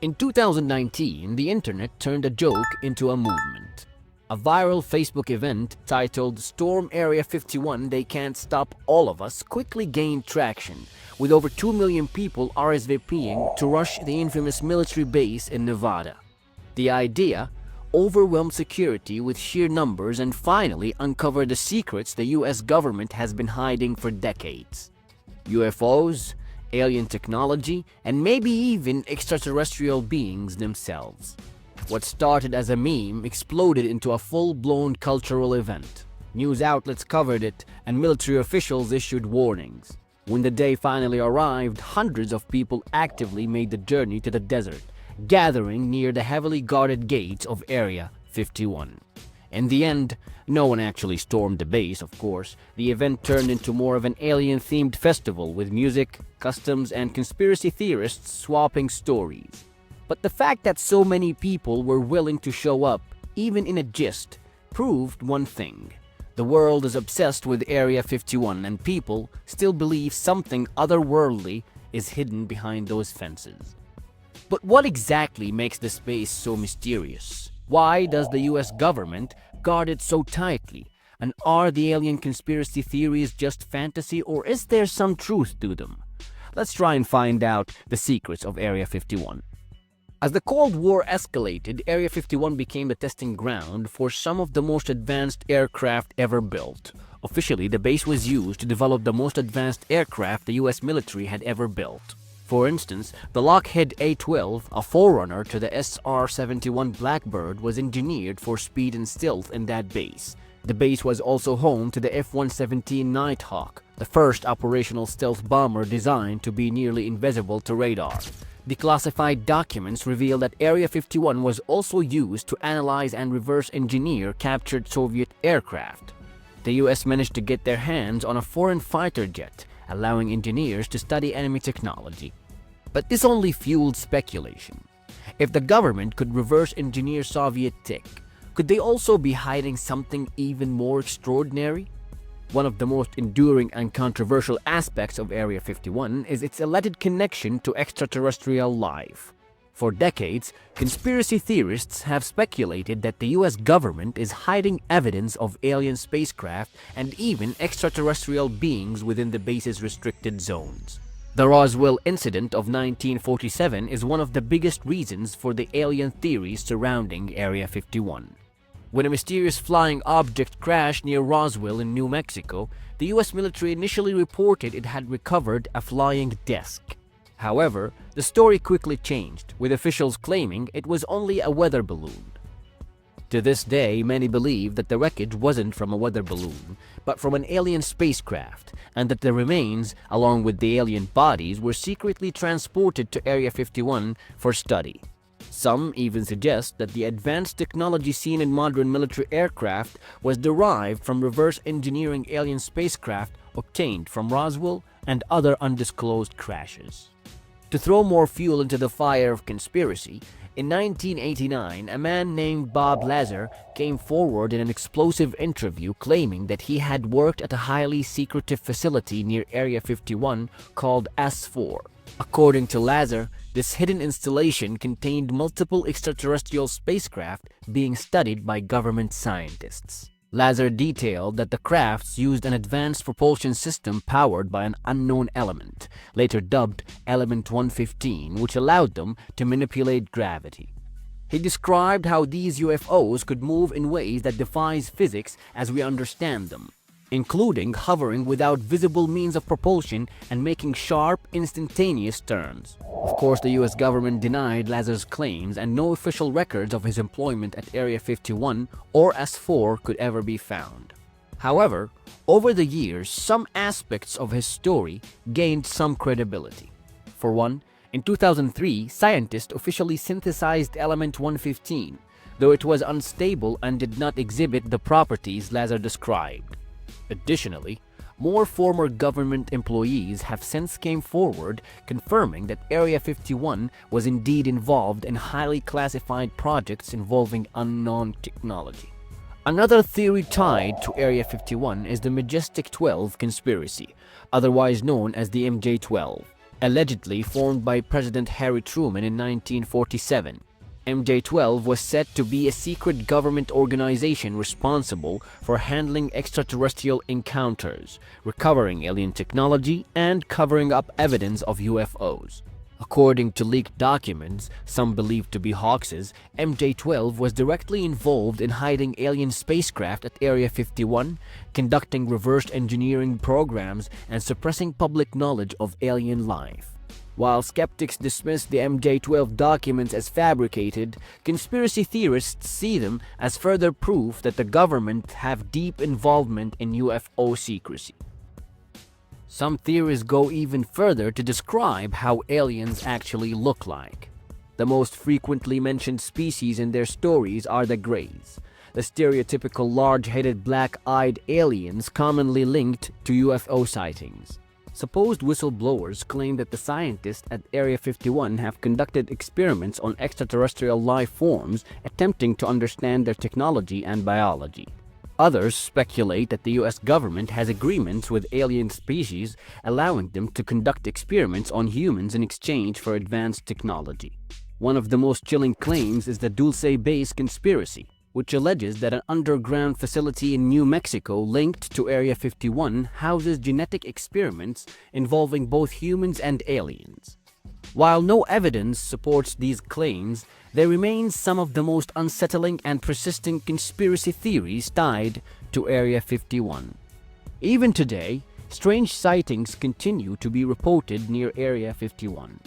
In 2019, the internet turned a joke into a movement. A viral Facebook event titled "Storm Area 51 They Can't Stop All of Us" quickly gained traction, with over 2 million people RSVPing to rush the infamous military base in Nevada. The idea overwhelmed security with sheer numbers and finally uncovered the secrets the US government has been hiding for decades. UFOs, alien technology, and maybe even extraterrestrial beings themselves. What started as a meme exploded into a full-blown cultural event. News outlets covered it, and military officials issued warnings. When the day finally arrived, hundreds of people actively made the journey to the desert, gathering near the heavily guarded gates of Area 51. In the end, no one actually stormed the base, of course. The event turned into more of an alien-themed festival with music, customs, and conspiracy theorists swapping stories. But the fact that so many people were willing to show up, even in a gist, proved one thing. The world is obsessed with Area 51, and people still believe something otherworldly is hidden behind those fences. But what exactly makes this base so mysterious? Why does the US government guard it so tightly? And are the alien conspiracy theories just fantasy, or is there some truth to them? Let's try and find out the secrets of Area 51. As the Cold War escalated, Area 51 became the testing ground for some of the most advanced aircraft ever built. Officially, the base was used to develop the most advanced aircraft the US military had ever built. For instance, the Lockheed A-12, a forerunner to the SR-71 Blackbird, was engineered for speed and stealth in that base. The base was also home to the F-117 Nighthawk, the first operational stealth bomber designed to be nearly invisible to radar. Declassified documents reveal that Area 51 was also used to analyze and reverse engineer captured Soviet aircraft. The US managed to get their hands on a foreign fighter jet, allowing engineers to study enemy technology. But this only fueled speculation. If the government could reverse engineer Soviet tech, could they also be hiding something even more extraordinary? One of the most enduring and controversial aspects of Area 51 is its alleged connection to extraterrestrial life. For decades, conspiracy theorists have speculated that the US government is hiding evidence of alien spacecraft and even extraterrestrial beings within the base's restricted zones. The Roswell incident of 1947 is one of the biggest reasons for the alien theories surrounding Area 51. When a mysterious flying object crashed near Roswell in New Mexico, the US military initially reported it had recovered a flying disc. However, the story quickly changed, with officials claiming it was only a weather balloon. To this day, many believe that the wreckage wasn't from a weather balloon, but from an alien spacecraft, and that the remains, along with the alien bodies, were secretly transported to Area 51 for study. Some even suggest that the advanced technology seen in modern military aircraft was derived from reverse engineering alien spacecraft obtained from Roswell and other undisclosed crashes. To throw more fuel into the fire of conspiracy, in 1989, a man named Bob Lazar came forward in an explosive interview claiming that he had worked at a highly secretive facility near Area 51 called S4. According to Lazar, this hidden installation contained multiple extraterrestrial spacecraft being studied by government scientists. Lazar detailed that the crafts used an advanced propulsion system powered by an unknown element, later dubbed Element 115, which allowed them to manipulate gravity. He described how these UFOs could move in ways that defies physics as we understand them, including hovering without visible means of propulsion and making sharp, instantaneous turns. Of course, the US government denied Lazar's claims, and no official records of his employment at Area 51 or S4 could ever be found. However, over the years, some aspects of his story gained some credibility. For one, in 2003, scientists officially synthesized Element 115, though it was unstable and did not exhibit the properties Lazar described. Additionally, more former government employees have since came forward confirming that Area 51 was indeed involved in highly classified projects involving unknown technology. Another theory tied to Area 51 is the Majestic 12 conspiracy, otherwise known as the MJ-12. Allegedly formed by President Harry Truman in 1947. MJ-12 was said to be a secret government organization responsible for handling extraterrestrial encounters, recovering alien technology, and covering up evidence of UFOs. According to leaked documents, some believed to be hoaxes, MJ-12 was directly involved in hiding alien spacecraft at Area 51, conducting reverse engineering programs, and suppressing public knowledge of alien life. While skeptics dismiss the MJ-12 documents as fabricated, conspiracy theorists see them as further proof that the government have deep involvement in UFO secrecy. Some theories go even further to describe how aliens actually look like. The most frequently mentioned species in their stories are the Greys, the stereotypical large-headed black-eyed aliens commonly linked to UFO sightings. Supposed whistleblowers claim that the scientists at Area 51 have conducted experiments on extraterrestrial life forms, attempting to understand their technology and biology. Others speculate that the US government has agreements with alien species, allowing them to conduct experiments on humans in exchange for advanced technology. One of the most chilling claims is the Dulce Base conspiracy, which alleges that an underground facility in New Mexico linked to Area 51 houses genetic experiments involving both humans and aliens. While no evidence supports these claims, there remains some of the most unsettling and persistent conspiracy theories tied to Area 51. Even today, strange sightings continue to be reported near Area 51.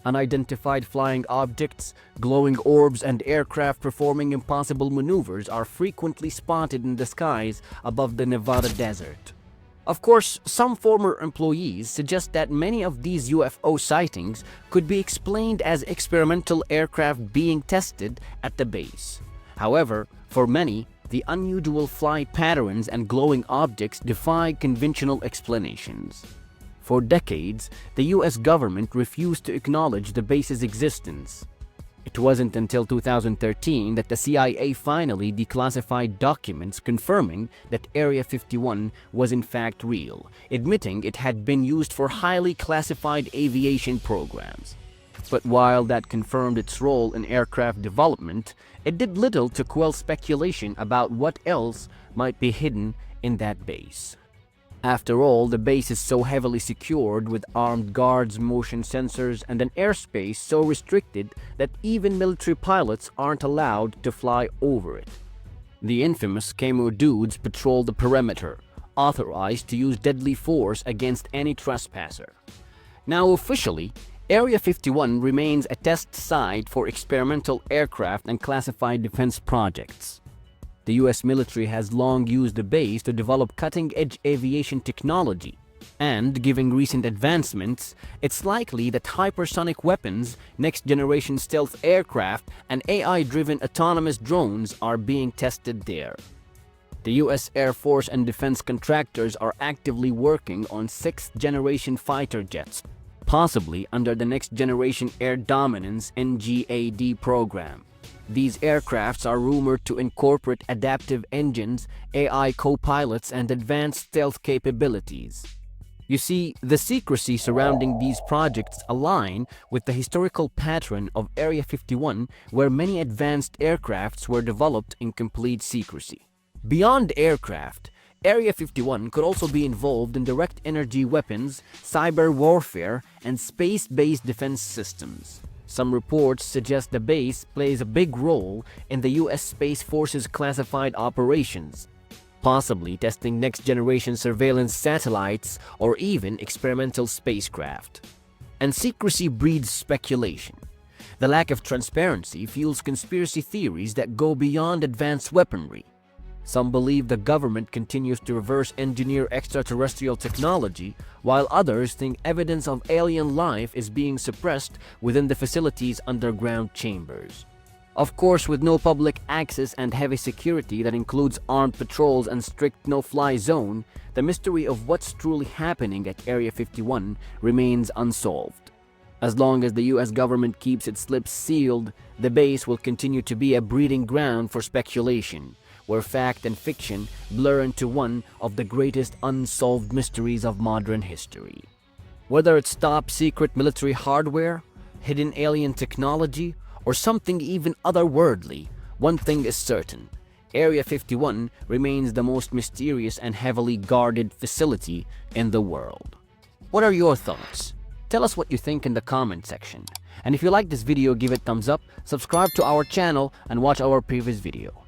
Unidentified flying objects, glowing orbs, and aircraft performing impossible maneuvers are frequently spotted in the skies above the Nevada desert. Of course, some former employees suggest that many of these UFO sightings could be explained as experimental aircraft being tested at the base. However, for many, the unusual flight patterns and glowing objects defy conventional explanations. For decades, the US government refused to acknowledge the base's existence. It wasn't until 2013 that the CIA finally declassified documents confirming that Area 51 was in fact real, admitting it had been used for highly classified aviation programs. But while that confirmed its role in aircraft development, it did little to quell speculation about what else might be hidden in that base. After all, the base is so heavily secured with armed guards, motion sensors, and an airspace so restricted that even military pilots aren't allowed to fly over it. The infamous Camo Dudes patrol the perimeter, authorized to use deadly force against any trespasser. Now officially, Area 51 remains a test site for experimental aircraft and classified defense projects. The US military has long used the base to develop cutting-edge aviation technology, and given recent advancements, it's likely that hypersonic weapons, next-generation stealth aircraft, and AI-driven autonomous drones are being tested there. The US Air Force and defense contractors are actively working on sixth-generation fighter jets, possibly under the Next Generation Air Dominance (NGAD) program. These aircrafts are rumored to incorporate adaptive engines, AI co-pilots, and advanced stealth capabilities. You see, the secrecy surrounding these projects align with the historical pattern of Area 51, where many advanced aircrafts were developed in complete secrecy. Beyond aircraft, Area 51 could also be involved in direct energy weapons, cyber warfare, and space-based defense systems. Some reports suggest the base plays a big role in the US Space Force's classified operations, possibly testing next-generation surveillance satellites or even experimental spacecraft. And secrecy breeds speculation. The lack of transparency fuels conspiracy theories that go beyond advanced weaponry. Some believe the government continues to reverse engineer extraterrestrial technology, while others think evidence of alien life is being suppressed within the facility's underground chambers. Of course, with no public access and heavy security that includes armed patrols and strict no-fly zone, the mystery of what's truly happening at Area 51 remains unsolved. As long as the US government keeps its lips sealed, the base will continue to be a breeding ground for speculation, where fact and fiction blur into one of the greatest unsolved mysteries of modern history. Whether it's top secret military hardware, hidden alien technology, or something even otherworldly, one thing is certain. Area 51 remains the most mysterious and heavily guarded facility in the world. What are your thoughts? Tell us what you think in the comment section. And if you like this video, give it thumbs up, subscribe to our channel, and watch our previous video.